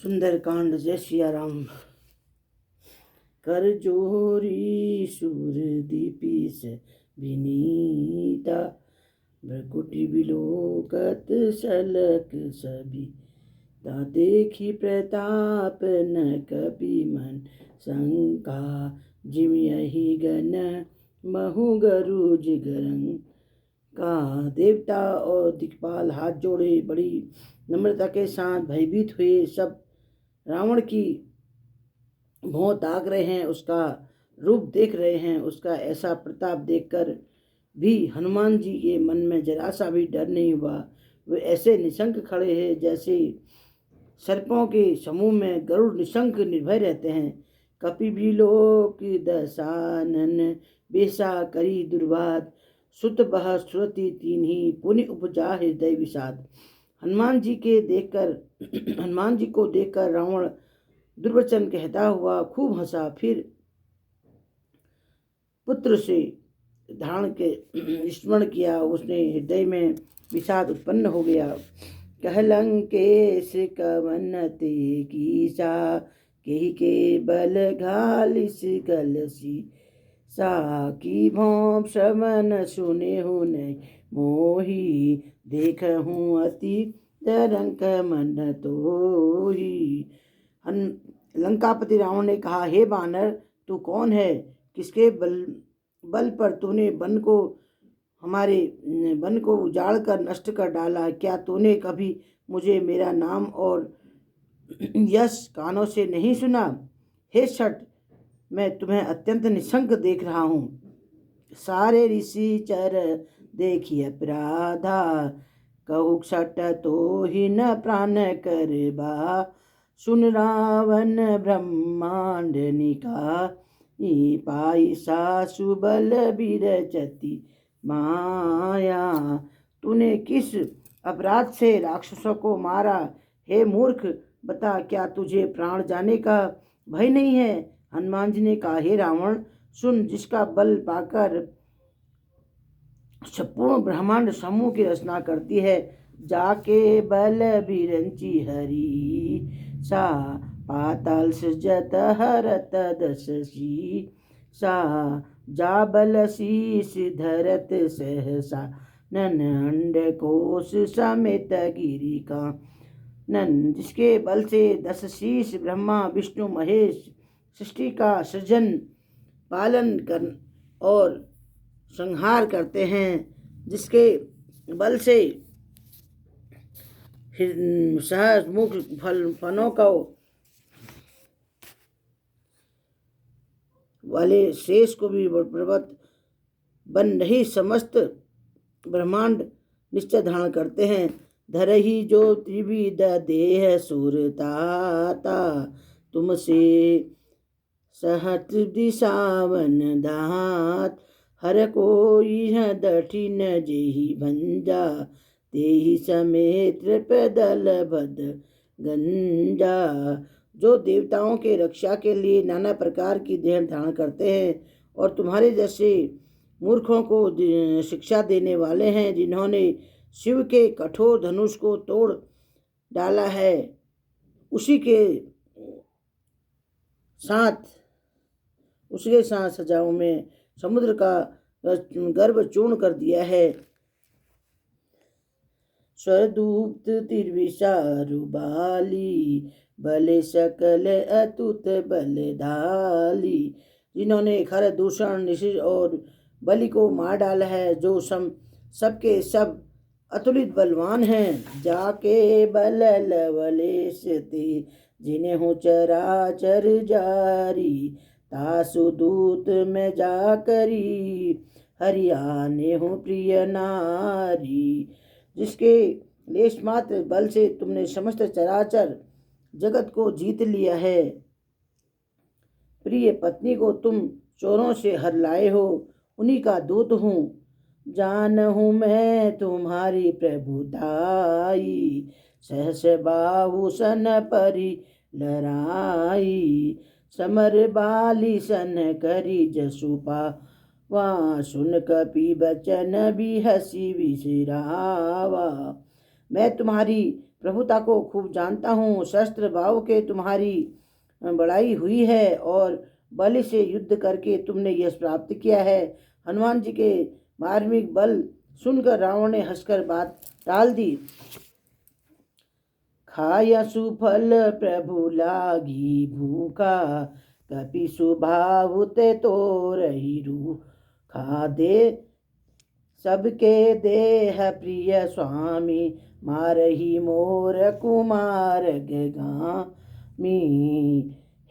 सुंदरकांड। जय सिया राम। कर जोरी सूर दीपी से विनीता, भ्रकुटि बिलोकत सलक सभी। ता देखी प्रताप न कपि मन शंका, जिम यही गण महु गरुज गरंग का। देवता और दिक्पाल हाथ जोड़े बड़ी नम्रता के साथ भयभीत हुए सब रावण की भौं ताक रहे हैं, उसका रूप देख रहे हैं। उसका ऐसा प्रताप देखकर भी हनुमान जी के मन में जरा सा भी डर नहीं हुआ। वे ऐसे निशंक खड़े हैं जैसे सर्पों के समूह में गरुड़ निशंक निर्भय रहते हैं। कपि बिलोक दसानन बेसा करी दुर्वाद, सुत बह सुरति तीन्ही पुनि उपजा हृदय विषाद। हनुमान जी को देखकर रावण दुर्वचन कहता हुआ खूब हंसा। फिर पुत्र से धारण के स्मरण किया। उसने हृदय में विषाद उत्पन्न हो गया। कहलंकेश कवन ते कीसा, केहि के बल घालिस कलसी। साकी भौं श्रवण सुने हो नहीं मोही, देखहूँ अति तरंक मन तोही। लंकापति रावण ने कहा, हे बानर, तू कौन है? किसके बल पर तूने हमारे वन को उजाड़ कर नष्ट कर डाला? क्या तूने कभी मुझे मेरा नाम और यश कानों से नहीं सुना? हे शठ, मैं तुम्हें अत्यंत निशंक देख रहा हूँ। सारे ऋषि चर देखिए अपराधा, कहु क्षट तो ही न प्राण करबा। सुन रावण ब्रह्मांड निका, पाई सासु बल बिरचति माया। तूने किस अपराध से राक्षसों को मारा? हे मूर्ख, बता, क्या तुझे प्राण जाने का भय नहीं है? हनुमान जी ने कहा, हे रावण, सुन, जिसका बल पाकर संपूर्ण ब्रह्मांड समूह की रचना करती है, जाके बल बिरंची हरी। सा पाताल सृजत हरत दशसी। सा जा बल शीस धरत सहसा, नन अंड कोश समेत गिरी का। नन, जिसके बल से 10 शीश ब्रह्मा विष्णु महेश सृष्टि का सृजन पालन कर और संहार करते हैं, जिसके बल से सहज मुख फलों को वाले शेष को भी पर्वत बन रही समस्त ब्रह्मांड निश्चय धारण करते हैं। धरही जो त्रिविध देह सुरताता, तुमसे सहत दिशावन दात। हर कोई है दठिन जेहि भंजा, तेहि समेत पैदल बद गंजा। जो देवताओं के रक्षा के लिए नाना प्रकार की देह धारण करते हैं और तुम्हारे जैसे मूर्खों को शिक्षा देने वाले हैं, जिन्होंने शिव के कठोर धनुष को तोड़ डाला है, उसी के साथ सजाओं में समुद्र का गर्भ चूर्ण कर दिया है। स्वदूप्त तिर्विशारु बाली, बले सकल अतुत बलधाली। जिन्होंने खर दूषण निशिर और बलि को मार डाला है, जो सबके सब अतुलित बलवान हैं। जाके बल लवलेशते, जिन्हें हो चराचर जारी। तासु दूत में जा करी, हरियाने हो प्रिय नारी। जिसके लेश मात्र बल से तुमने समस्त चराचर जगत को जीत लिया है। प्रिय पत्नी को तुम चोरों से हर लाए हो, उन्हीं का दूत हूँ। जानहूँ मैं तुम्हारी प्रभुताई, सहस बाहु सन परि लड़ाई। समर बाली सन करी जसुपा, वहाँ सुन कपि बचन भी हसी विसिरावा। मैं तुम्हारी प्रभुता को खूब जानता हूँ। शस्त्र भाव के तुम्हारी बड़ाई हुई है और बल से युद्ध करके तुमने यश प्राप्त किया है। हनुमान जी के मार्मिक बल सुनकर रावण ने हंसकर बात टाल दी। खाया सुफल प्रभु लागी भूखा, कपि सुभाव ते तो रही रू। खा दे सबके देह प्रिय स्वामी, मारही मोर कुमार गगामी।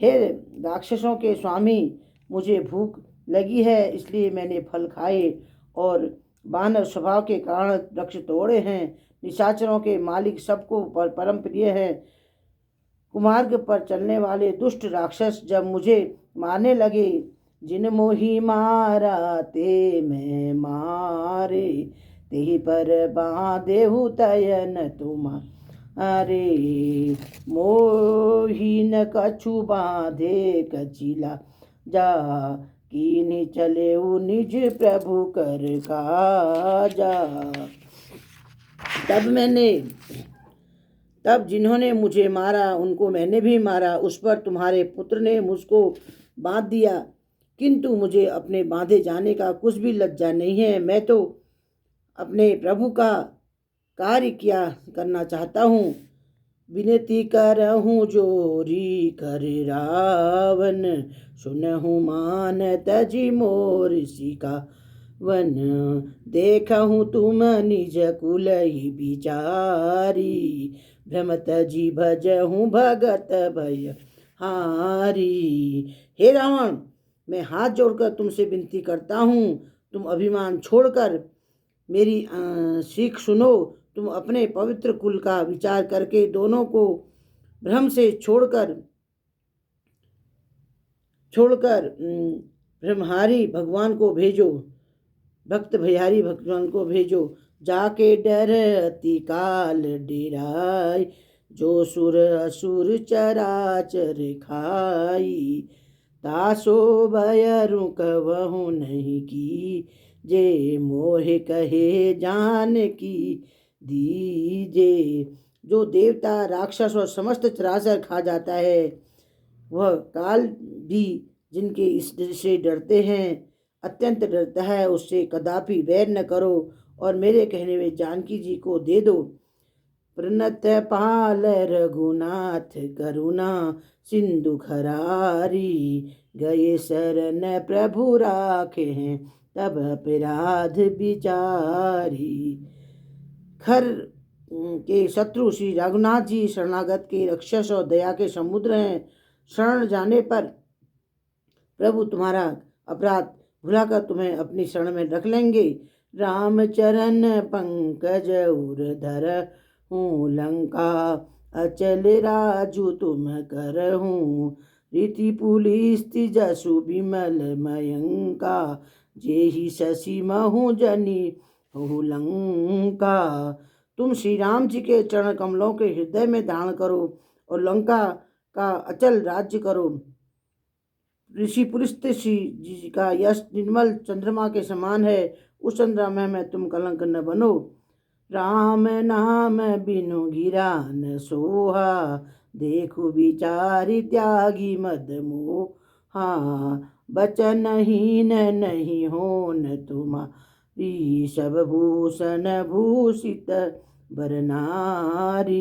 हे राक्षसों के स्वामी, मुझे भूख लगी है, इसलिए मैंने फल खाए और वानर स्वभाव के कारण वृक्ष तोड़े हैं। निशाचरों के मालिक सबको परम प्रिय है। कुमार्ग पर चलने वाले दुष्ट राक्षस जब मुझे मारने लगे, जिन मोही मारा ते मैं मारे, तेहि पर बांधेहु तयन तुम्हारे। मोही न कछु बांधे कचिला, जा कीन्ही चले निज प्रभु कर काजा। तब जिन्होंने मुझे मारा उनको मैंने भी मारा। उस पर तुम्हारे पुत्र ने मुझको बांध दिया, किंतु मुझे अपने बांधे जाने का कुछ भी लज्जा नहीं है। मैं तो अपने प्रभु का कार्य किया करना चाहता हूँ। विनती करहूँ जोरी कर रावण, सुनहु मान तजी मोर सिका वन। देखहूँ तुम निज कुल ही बिचारी, भ्रमत जी भजहूँ भगत भय हारी। हे रावण, मैं हाथ जोड़कर तुमसे विनती करता हूँ, तुम अभिमान छोड़कर मेरी सीख सुनो। तुम अपने पवित्र कुल का विचार करके दोनों को भ्रम से छोड़कर ब्रह्महारी भगवान को भेजो, भक्त भयहारी भगवान को भेजो। जाके डर अति काल डेराय, जो सुर असुर चराचर खाई। तासो भय रुकवहु नहीं की, जे मोहे कहे जान की दीजे। जो देवता राक्षस और समस्त चराचर खा जाता है, वह काल भी जिनके इस से डरते हैं अत्यंत डरता है, उससे कदापि वैर न करो और मेरे कहने में जानकी जी को दे दो। प्रणत पाल रघुनाथ करुणा सिंधु खरारी, गए शरण प्रभु राखे हैं तब अपराध विचारी। खर के शत्रु श्री रघुनाथ जी शरणागत के रक्षस और दया के समुद्र हैं। शरण जाने पर प्रभु तुम्हारा अपराध भुलाकर तुम्हें अपनी शरण में रख लेंगे। राम चरण पंकज उरधर हूँ, लंका अचल राजू तुम करहूँ। रीति पुलिस जसु विमल मयंका, जेहि शशि महु जनी हो लंका। तुम श्री राम जी के चरण कमलों के हृदय में धारण करो और लंका का अचल राज्य करो। ऋषि पुलस्त्य जी का यश निर्मल चंद्रमा के समान है, उस चंद्रमा में तुम कलंक न बनो। राम नाम बिनु गिरा न सोहा, देखु विचारि त्यागी मद मोहा। बचनहीन नहीं होन तुम्हारी, सब भूषण भूषित बर नारी।